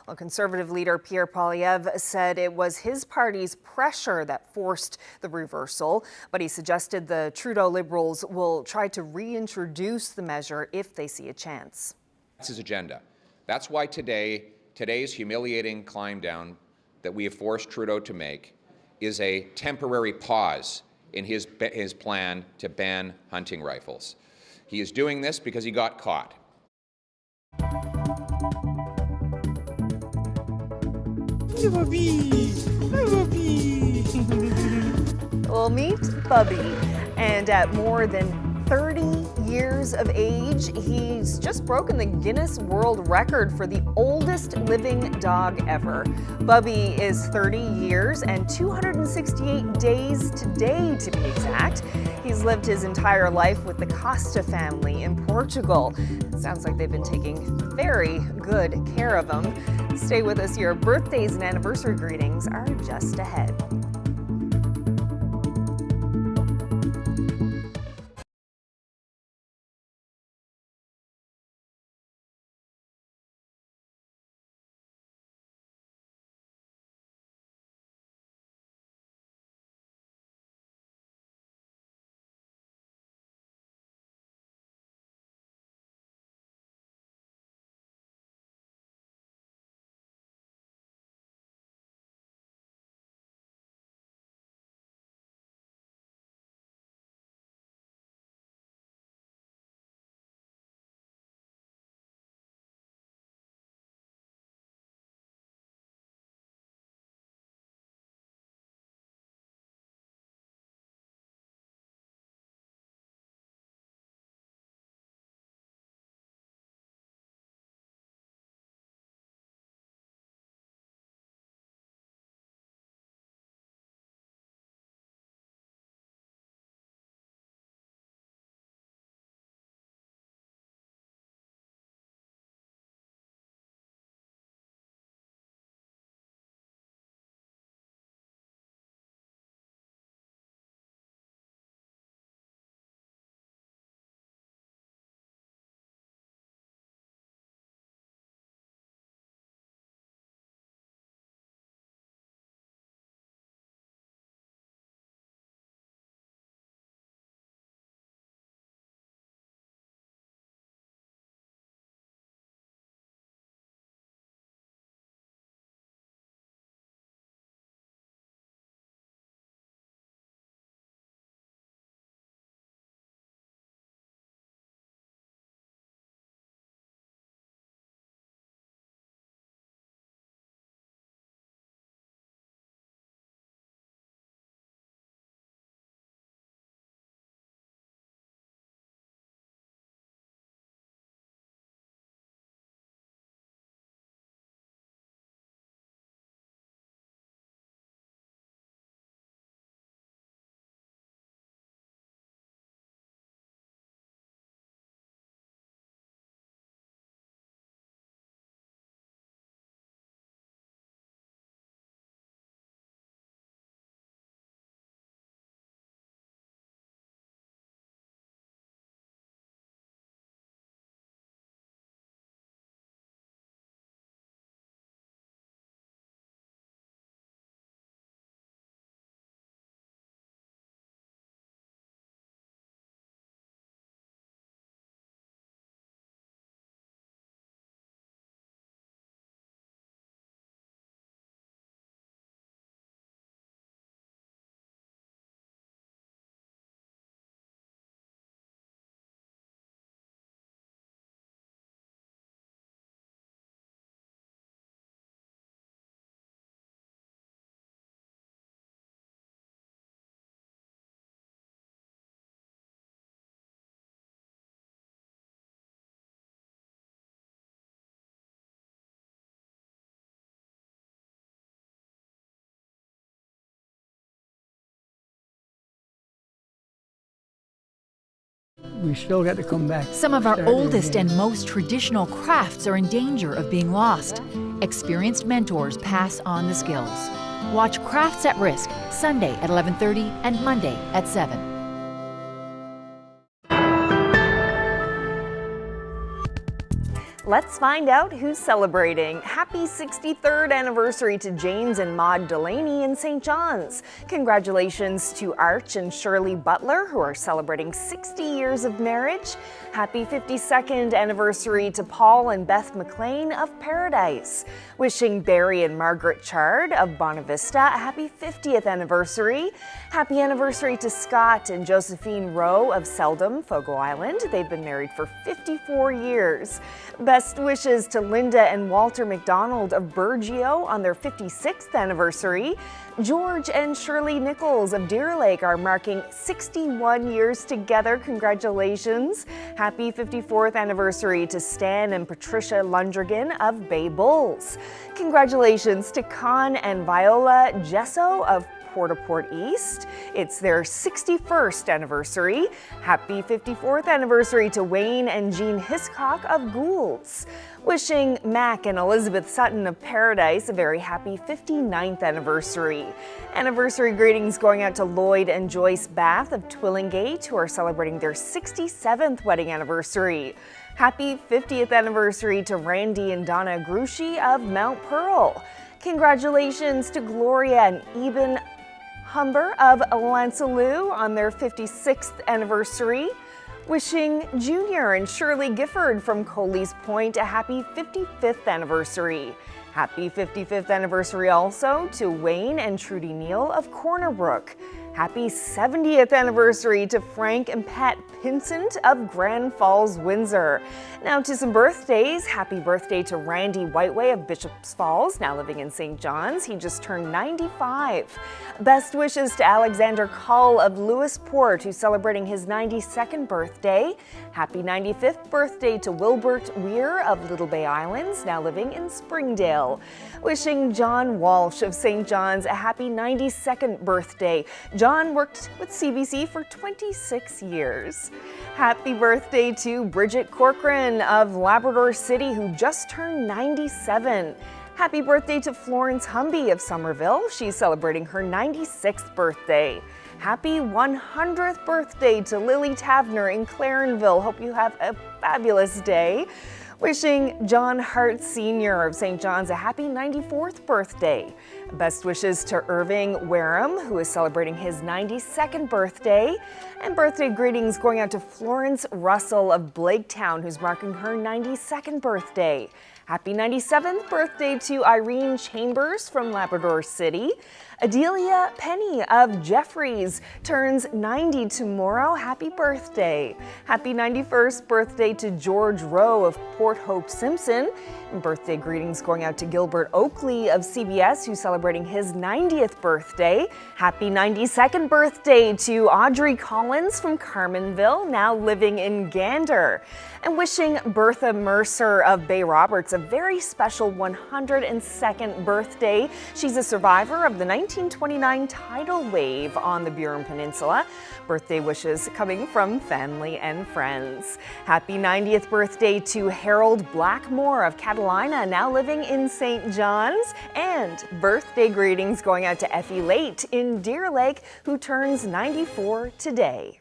[SPEAKER 2] Well, Conservative leader Pierre Poilievre said it was his party's pressure that forced the reversal, but he suggested the Trudeau Liberals will try to reintroduce the measure if they see a chance.
[SPEAKER 6] That's his agenda. That's why today's humiliating climb down that we have forced Trudeau to make is a temporary pause in his plan to ban hunting rifles. He is doing this because he got caught.
[SPEAKER 2] We'll meet Bubby, and at more than 30 years of age, he's just broken the Guinness World Record for the oldest living dog ever. Bubby is 30 years and 268 days today, to be exact. He's lived his entire life with the Costa family in Portugal. Sounds like they've been taking very good care of him. Stay with us. Your birthdays and anniversary greetings are just ahead.
[SPEAKER 4] we still got to come back.
[SPEAKER 16] Some of our
[SPEAKER 4] Start
[SPEAKER 16] oldest
[SPEAKER 4] again.
[SPEAKER 16] and most traditional crafts are in danger of being lost. Experienced mentors pass on the skills. Watch Crafts at Risk, Sunday at 11:30 and Monday at 7.
[SPEAKER 2] Let's find out who's celebrating. Happy 63rd anniversary to James and Maude Delaney in St. John's. Congratulations to Arch and Shirley Butler, who are celebrating 60 years of marriage. Happy 52nd anniversary to Paul and Beth McLean of Paradise. Wishing Barry and Margaret Chard of Bonavista a happy 50th anniversary. Happy anniversary to Scott and Josephine Rowe of Seldom, Fogo Island. They've been married for 54 years. Best wishes to Linda and Walter McDonald of Burgeo on their 56th anniversary. George and Shirley Nichols of Deer Lake are marking 61 years together. Congratulations. Happy 54th anniversary to Stan and Patricia Lundrigan of Bay Bulls. Congratulations to Con and Viola Gesso of Port East. It's their 61st anniversary. Happy 54th anniversary to Wayne and Jean Hiscock of Goulds. Wishing Mac and Elizabeth Sutton of Paradise a very happy 59th anniversary. Anniversary greetings going out to Lloyd and Joyce Bath of Twillingate, who are celebrating their 67th wedding anniversary. Happy 50th anniversary to Randy and Donna Grushi of Mount Pearl. Congratulations to Gloria and Eben Humber of Lansaloo on their 56th anniversary. Wishing Junior and Shirley Gifford from Coley's Point a happy 55th anniversary. Happy 55th anniversary also to Wayne and Trudy Neal of Corner Brook. Happy 70th anniversary to Frank and Pat Pinsent of Grand Falls, Windsor. Now to some birthdays. Happy birthday to Randy Whiteway of Bishops Falls, now living in St. John's. He just turned 95. Best wishes to Alexander Cull of Lewisport, who's celebrating his 92nd birthday. Happy 95th birthday to Wilbert Weir of Little Bay Islands, now living in Springdale. Wishing John Walsh of St. John's a happy 92nd birthday. John worked with CBC for 26 years. Happy birthday to Bridget Corcoran of Labrador City, who just turned 97. Happy birthday to Florence Humby of Somerville. She's celebrating her 96th birthday. Happy 100th birthday to Lily Tavner in Clarenville. Hope you have a fabulous day. Wishing John Hart Sr. of St. John's a happy 94th birthday. Best wishes to Irving Wareham, who is celebrating his 92nd birthday. And birthday greetings going out to Florence Russell of Blaketown, who's marking her 92nd birthday. Happy 97th birthday to Irene Chambers from Labrador City. Adelia Penny of Jeffreys turns 90 tomorrow. Happy birthday. Happy 91st birthday to George Rowe of Port Hope Simpson. And birthday greetings going out to Gilbert Oakley of CBS, who's celebrating his 90th birthday. Happy 92nd birthday to Audrey Collins from Carmenville, now living in Gander. And wishing Bertha Mercer of Bay Roberts a very special 102nd birthday. She's a survivor of the 1929 tidal wave on the Burin Peninsula. Birthday wishes coming from family and friends. Happy 90th birthday to Harold Blackmore of Catalina, now living in St. John's. And birthday greetings going out to Effie Late in Deer Lake, who turns 94 today.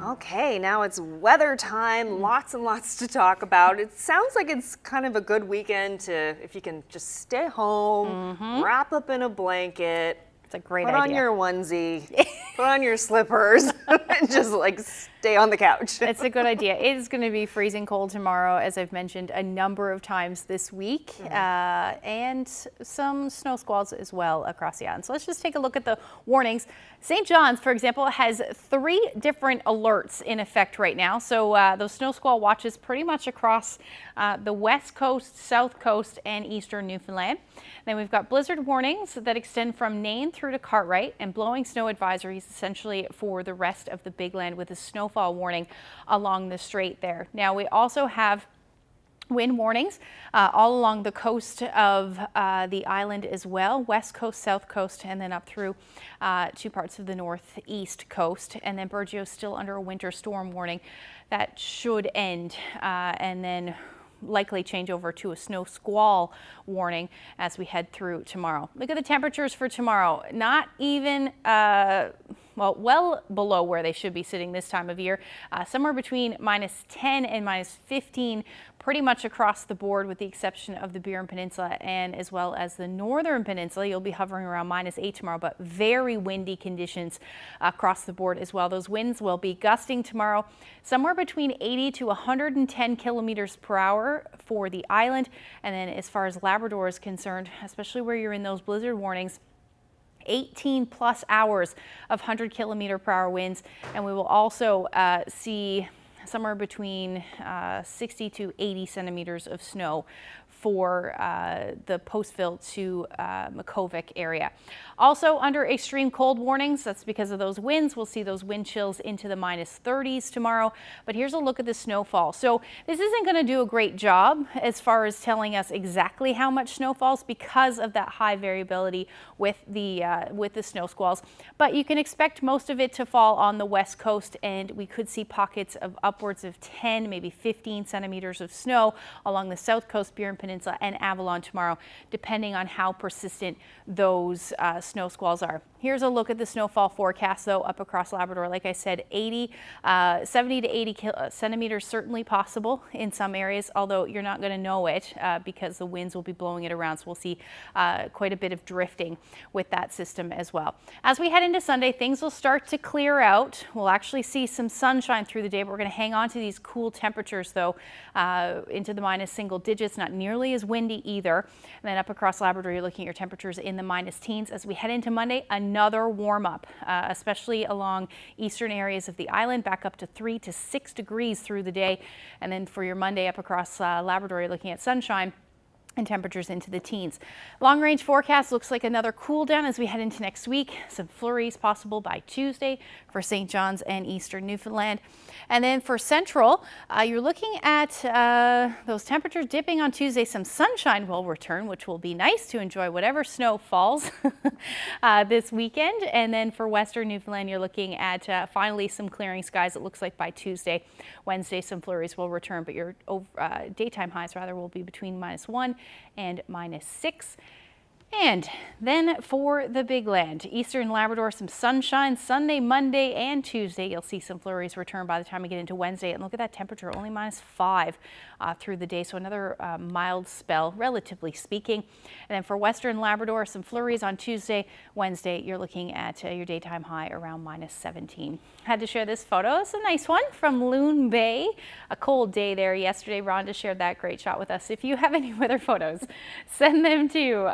[SPEAKER 2] Okay, now it's weather time. Lots and lots to talk about. It sounds like it's kind of a good weekend to, if you can just stay home, wrap up in a blanket.
[SPEAKER 7] It's a great
[SPEAKER 2] idea.
[SPEAKER 7] idea.
[SPEAKER 2] Put on your onesie, put on your slippers, and just like stay on the couch.
[SPEAKER 7] It's a good idea. It is going to be freezing cold tomorrow, as I've mentioned a number of times this week, and some snow squalls as well across the island. So let's just take a look at the warnings. St. John's, for example, has 3 different alerts in effect right now. So those snow squall watches pretty much across the west coast, south coast, and eastern Newfoundland. Then we've got blizzard warnings that extend from Nain through to Cartwright, and blowing snow advisories essentially for the rest of the Big Land, with a snowfall warning along the strait there. Now we also have Wind warnings all along the coast of the island as well, west coast, south coast, and then up through 2 parts of the northeast coast. And then Burgeo still under a winter storm warning that should end and then likely change over to a snow squall warning as we head through tomorrow. Look at the temperatures for tomorrow. Not even well below where they should be sitting this time of year, somewhere between -10 and -15 pretty much across the board, with the exception of the Burin Peninsula and as well as the Northern Peninsula. You'll be hovering around -8 tomorrow, but very windy conditions across the board as well. Those winds will be gusting tomorrow somewhere between 80 to 110 kilometers per hour for the island. And then as far as Labrador is concerned, especially where you're in those blizzard warnings, 18 plus hours of 100 kilometer per hour winds. And we will also see somewhere between 60 to 80 centimeters of snow for the Postville to Makovic area. Also under extreme cold warnings, that's because of those winds. We'll see those wind chills into the -30s tomorrow. But here's a look at the snowfall. So this isn't going to do a great job as far as telling us exactly how much snow falls because of that high variability with the snow squalls. But you can expect most of it to fall on the west coast, and we could see pockets of upwards of 10, maybe 15 centimeters of snow along the south coast, Burin Peninsula, and Avalon tomorrow, depending on how persistent those snow squalls are. Here's a look at the snowfall forecast, though, up across Labrador. Like I said, 70 to 80 centimeters certainly possible in some areas, although you're not going to know it because the winds will be blowing it around. So we'll see quite a bit of drifting with that system as well. As we head into Sunday, things will start to clear out. We'll actually see some sunshine through the day, but we're going to hang on to these cool temperatures, though, into the minus single digits, not nearly as windy either. And then up across Labrador, you're looking at your temperatures in the minus teens. As we head into Monday, another warm up, especially along eastern areas of the island, back up to 3 to 6 degrees through the day. And then for your Monday up across Labrador, you're looking at sunshine and temperatures into the teens. Long range forecast looks like another cool down as we head into next week. Some flurries possible by Tuesday for St. John's and eastern Newfoundland. And then for central, you're looking at those temperatures dipping on Tuesday. Some sunshine will return, which will be nice to enjoy whatever snow falls this weekend. And then for western Newfoundland, you're looking at finally some clearing skies. It looks like by Tuesday. Wednesday, some flurries will return, but your daytime highs rather will be between -1 and -6. And then for the big land, eastern Labrador, some sunshine Sunday, Monday, and Tuesday. You'll see some flurries return by the time we get into Wednesday. And look at that temperature, only -5 through the day. So another mild spell, relatively speaking. And then for western Labrador, some flurries on Tuesday. Wednesday, you're looking at your daytime high around -17. Had to share this photo. It's a nice one from Loon Bay. A cold day there yesterday. Rhonda shared that great shot with us. If you have any weather photos, send them to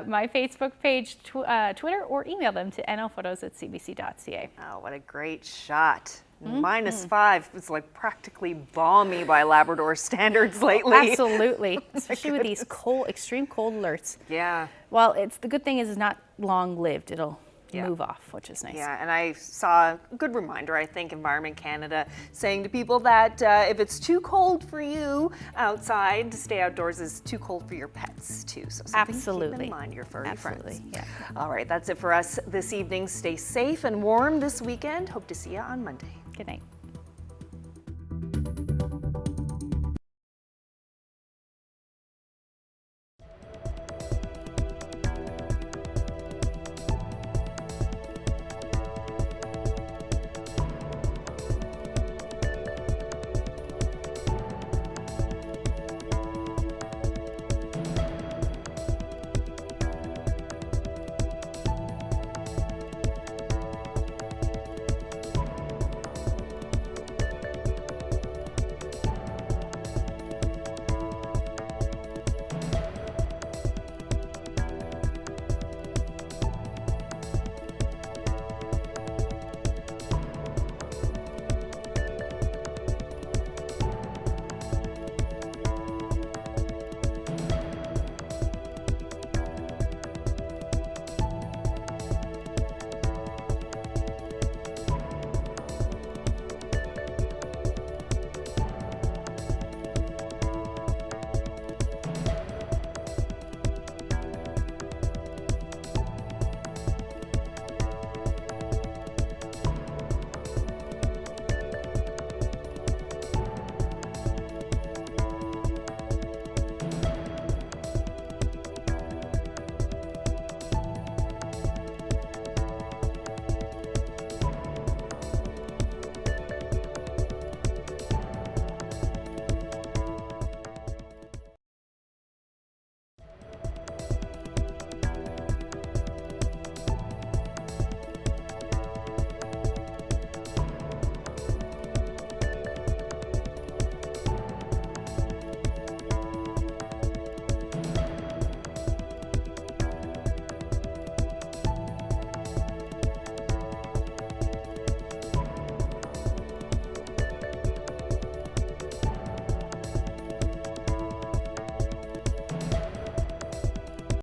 [SPEAKER 7] my Facebook page, Twitter, or email them to nlphotos@cbc.ca.
[SPEAKER 2] Oh, what a great shot. -5. It's like practically balmy by Labrador standards lately.
[SPEAKER 7] Absolutely, especially with these extreme cold alerts.
[SPEAKER 2] Yeah.
[SPEAKER 7] Well, the good thing is it's not long-lived. It'll move off, which is nice.
[SPEAKER 2] Yeah, and I saw a good reminder, I think, Environment Canada saying to people that if it's too cold for you outside, to stay outdoors is too cold for your pets too. So something to keep in mind, your furry friends.
[SPEAKER 7] Yeah.
[SPEAKER 2] All right, that's it for us this evening. Stay safe and warm this weekend. Hope to see you on Monday.
[SPEAKER 7] Good night.